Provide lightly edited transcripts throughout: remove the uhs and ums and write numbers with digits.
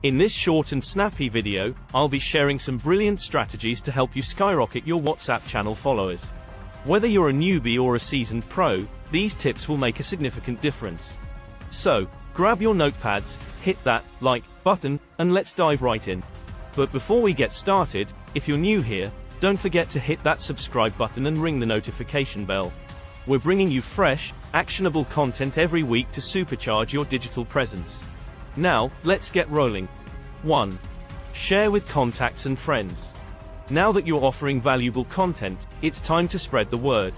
In this short and snappy video, I'll be sharing some brilliant strategies to help you skyrocket your WhatsApp channel followers. Whether you're a newbie or a seasoned pro, these tips will make a significant difference. So, grab your notepads, hit that like button, and let's dive right in. But before we get started, if you're new here, don't forget to hit that subscribe button and ring the notification bell. We're bringing you fresh, actionable content every week to supercharge your digital presence. Now, let's get rolling. 1. Share with contacts and friends. Now that you're offering valuable content, it's time to spread the word.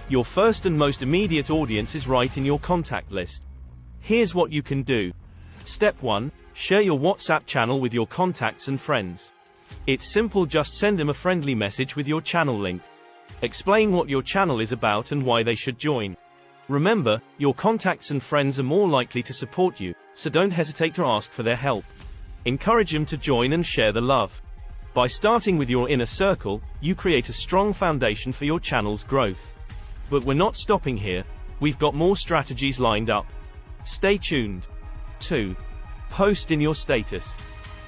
Your first and most immediate audience is right in your contact list. Here's what you can do. Step 1. Share your WhatsApp channel with your contacts and friends. It's simple, just send them a friendly message with your channel link. Explain what your channel is about and why they should join. Remember, your contacts and friends are more likely to support you, so don't hesitate to ask for their help. Encourage them to join and share the love. By starting with your inner circle, you create a strong foundation for your channel's growth. But we're not stopping here. We've got more strategies lined up. Stay tuned. 2. Post in your status.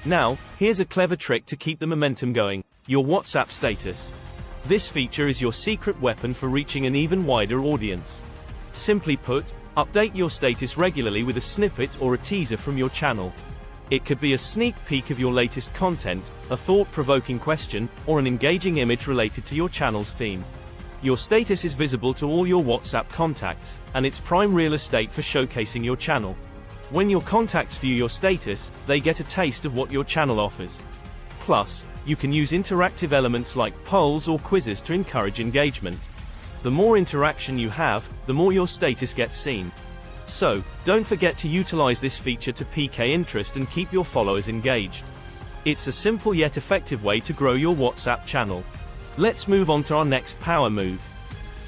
Now, here's a clever trick to keep the momentum going: your WhatsApp status. This feature is your secret weapon for reaching an even wider audience. Simply put, update your status regularly with a snippet or a teaser from your channel. It could be a sneak peek of your latest content, a thought-provoking question, or an engaging image related to your channel's theme. Your status is visible to all your WhatsApp contacts, and it's prime real estate for showcasing your channel. When your contacts view your status, they get a taste of what your channel offers. Plus, you can use interactive elements like polls or quizzes to encourage engagement. The more interaction you have, the more your status gets seen. So, don't forget to utilize this feature to pique interest and keep your followers engaged. It's a simple yet effective way to grow your WhatsApp channel. Let's move on to our next power move.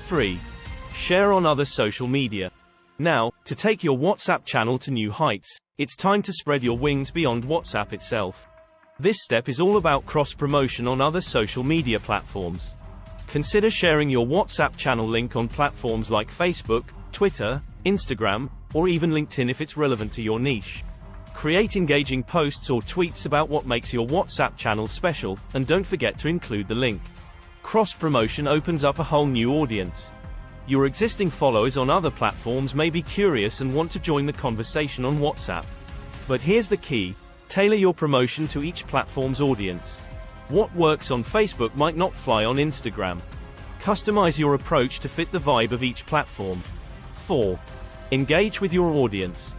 3. Share on other social media. Now, to take your WhatsApp channel to new heights, it's time to spread your wings beyond WhatsApp itself. This step is all about cross-promotion on other social media platforms. Consider sharing your WhatsApp channel link on platforms like Facebook, Twitter, Instagram, or even LinkedIn if it's relevant to your niche. Create engaging posts or tweets about what makes your WhatsApp channel special, and don't forget to include the link. Cross-promotion opens up a whole new audience. Your existing followers on other platforms may be curious and want to join the conversation on WhatsApp. But here's the key: tailor your promotion to each platform's audience. What works on Facebook might not fly on Instagram. Customize your approach to fit the vibe of each platform. 4. Engage with your audience.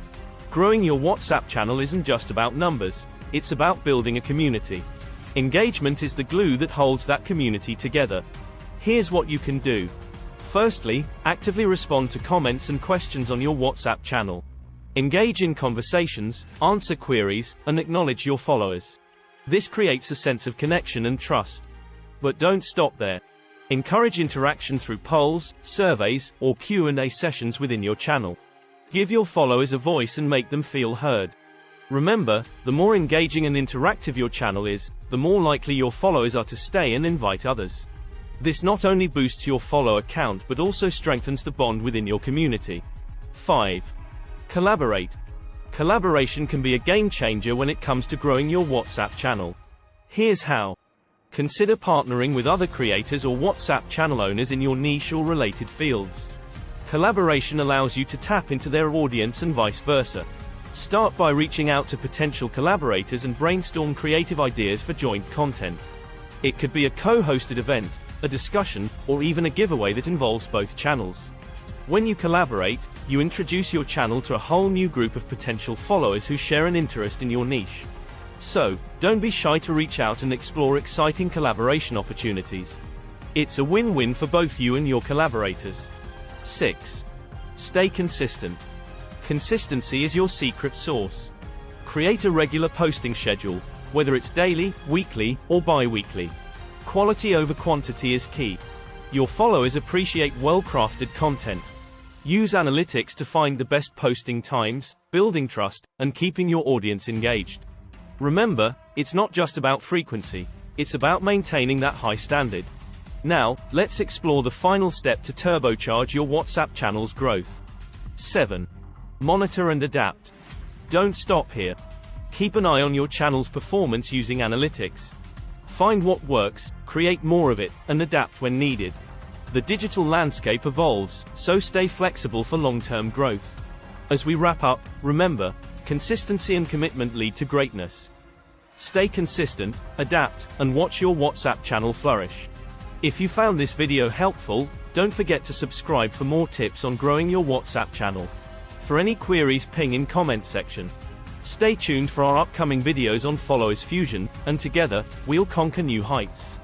Growing your WhatsApp channel isn't just about numbers, it's about building a community. Engagement is the glue that holds that community together. Here's what you can do. Firstly, actively respond to comments and questions on your WhatsApp channel. Engage in conversations, answer queries, and acknowledge your followers. This creates a sense of connection and trust. But don't stop there. Encourage interaction through polls, surveys, or Q&A sessions within your channel. Give your followers a voice and make them feel heard. Remember, the more engaging and interactive your channel is, the more likely your followers are to stay and invite others. This not only boosts your follower count but also strengthens the bond within your community. 5. Collaborate. Collaboration can be a game changer when it comes to growing your WhatsApp channel. Here's how. Consider partnering with other creators or WhatsApp channel owners in your niche or related fields. Collaboration allows you to tap into their audience and vice versa. Start by reaching out to potential collaborators and brainstorm creative ideas for joint content. It could be a co-hosted event, a discussion, or even a giveaway that involves both channels. When you collaborate, you introduce your channel to a whole new group of potential followers who share an interest in your niche. So, don't be shy to reach out and explore exciting collaboration opportunities. It's a win-win for both you and your collaborators. 6. Stay consistent. Consistency is your secret sauce. Create a regular posting schedule, whether it's daily, weekly, or bi-weekly. Quality over quantity is key. Your followers appreciate well-crafted content. Use analytics to find the best posting times, building trust, and keeping your audience engaged. Remember, it's not just about frequency, it's about maintaining that high standard. Now, let's explore the final step to turbocharge your WhatsApp channel's growth. 7. Monitor and adapt. Don't stop here. Keep an eye on your channel's performance using analytics. Find what works, create more of it, and adapt when needed. The digital landscape evolves, so stay flexible for long-term growth. As we wrap up, remember, consistency and commitment lead to greatness. Stay consistent, adapt, and watch your WhatsApp channel flourish. If you found this video helpful, don't forget to subscribe for more tips on growing your WhatsApp channel. For any queries, ping in comment section. Stay tuned for our upcoming videos on Followers Fusion, and together, we'll conquer new heights.